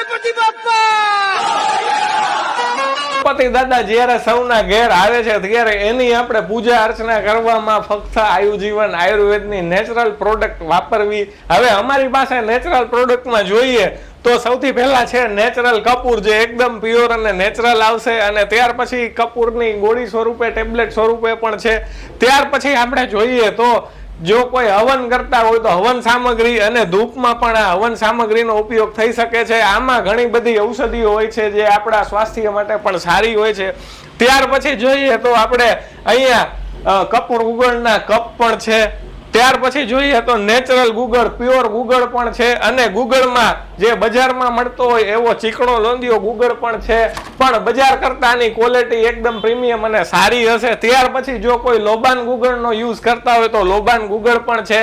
ગણપતિ બાપ્પા ગણપતિ દાદા જ્યારે સૌના ઘેર આવે છે ત્યારે એની આપણે પૂજા અર્ચના કરવામાં ફક્ત આયુજીવન આયુર્વેદની નેચરલ પ્રોડક્ટ વાપરવી. હવે અમારી પાસે નેચરલ પ્રોડક્ટમાં જોઈએ તો સૌથી પહેલા છે નેચરલ કપૂર, જે એકદમ પ્યોર અને નેચરલ આવશે, અને ત્યાર પછી કપૂરની ગોળી સ્વરૂપે ટેબ્લેટ સ્વરૂપે પણ છે. ત્યાર પછી આપણે જોઈએ તો જો કોઈ હવન કરતા હોય તો હવન સામગ્રી અને ધૂપમાં પણ આ હવન સામગ્રીનો ઉપયોગ થઈ શકે છે. આમાં ઘણી બધી ઔષધિઓ હોય છે જે આપણા સ્વાસ્થ્ય માટે પણ સારી હોય છે. ત્યાર પછી જોઈએ તો આપણે અહીંયા કપૂર ગુગળના કપ પણ છે. ત્યાર પછી જોઈએ તો નેચરલ ગુગળ, પ્યોર ગુગળ પણ છે, અને ગુગળમાં જે બજારમાં મળતો હોય એવો ચીકણો લોંદિયો ગુગળ પણ છે, પણ બજાર કરતાની ક્વોલિટી એકદમ પ્રીમિયમ અને સારી હશે. ત્યાર પછી જો કોઈ લોબાન ગુગળનો યુઝ કરતા હોય તો લોબાન ગુગળ પણ છે.